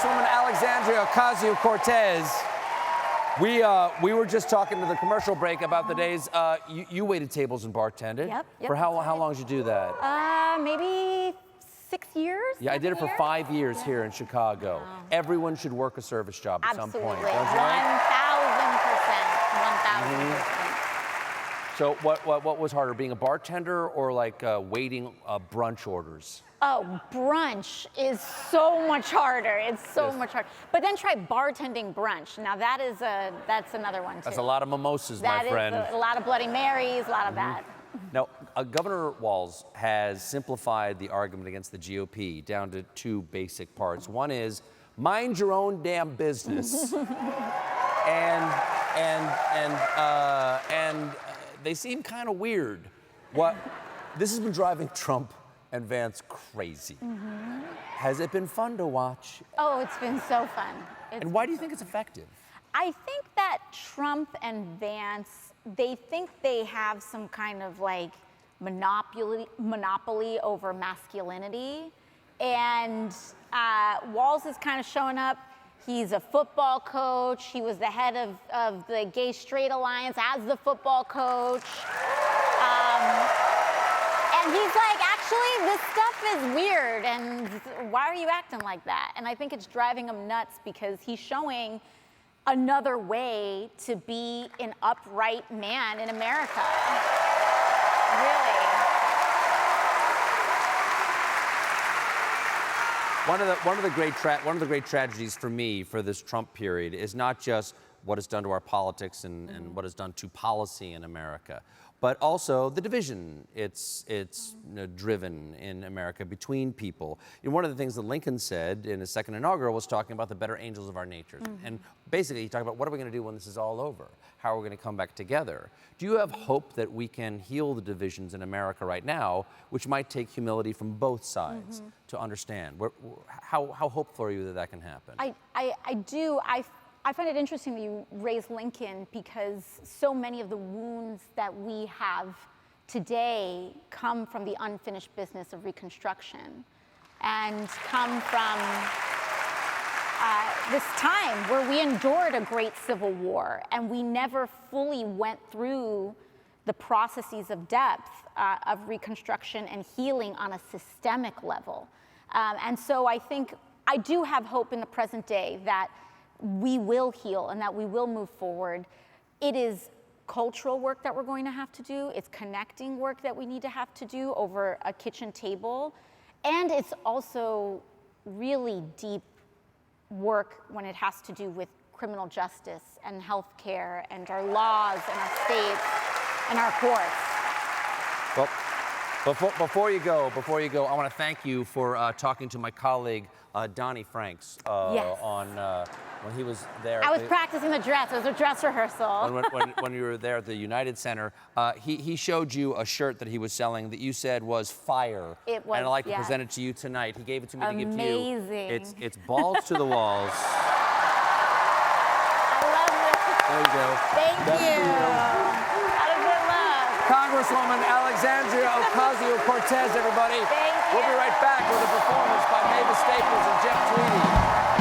Congresswoman Alexandria Ocasio-Cortez. We were just talking to the commercial break about the days you waited tables and bartended. Yep. For how long did you do that? Maybe 6 years. Yeah, I did it for 5 years here in Chicago. Wow. Everyone should work a service job at some point. Absolutely. Don't you think? 1000%. 1000%. So what was harder, being a bartender or like waiting brunch orders? Oh, brunch is so much harder. It's so much harder. But then try bartending brunch. Now that's another one too. That's a lot of mimosas, my friend. That is a lot of Bloody Marys, a lot of that. Now, Governor Walz has simplified the argument against the GOP down to two basic parts. One is, mind your own damn business. and they seem kind of weird. This has been driving Trump and Vance crazy. Has it been fun to watch? Oh, it's been so fun. And why do you think it's effective? I think that Trump and Vance, they think they have some kind of like monopoly over masculinity. And Walz is kind of showing up. He's a football coach. He was the head of the Gay Straight Alliance as the football coach. And he's like, actually, this stuff is weird, and why are you acting like that? And I think it's driving him nuts because he's showing another way to be an upright man in America. Really. One of the great tragedies for me for this Trump period is not just what it's done to our politics and what it's done to policy in America, but also the division it's driven in America between people. And one of the things that Lincoln said in his second inaugural was talking about the better angels of our natures. And basically he talked about what are we going to do when this is all over? How are we going to come back together? Do you have hope that we can heal the divisions in America right now, which might take humility from both sides to understand? How hopeful are you that can happen? I do. I find it interesting that you raise Lincoln because so many of the wounds that we have today come from the unfinished business of Reconstruction and come from this time where we endured a great civil war and we never fully went through the processes of depth of Reconstruction and healing on a systemic level. And so I think I do have hope in the present day that we will heal and that we will move forward. It is cultural work that we're going to have to do. It's connecting work that we need to have to do over a kitchen table. And it's also really deep work when it has to do with criminal justice and healthcare and our laws and our states and our courts. Well, before you go, I want to thank you for talking to my colleague, Donnie Franks, on when he was there. I was practicing the dress. It was a dress rehearsal. When you were there at the United Center, he showed you a shirt that he was selling that you said was fire. It was, and I'd like to present it to you tonight. He gave it to me to give to you. Amazing. It's balls to the walls. I love this. There you go. Thank you. How does it look? Congresswoman Alexandria Ocasio-Cortez, everybody. Thank you. We'll be right back with a performance by Mavis Staples and Jeff Tweedy.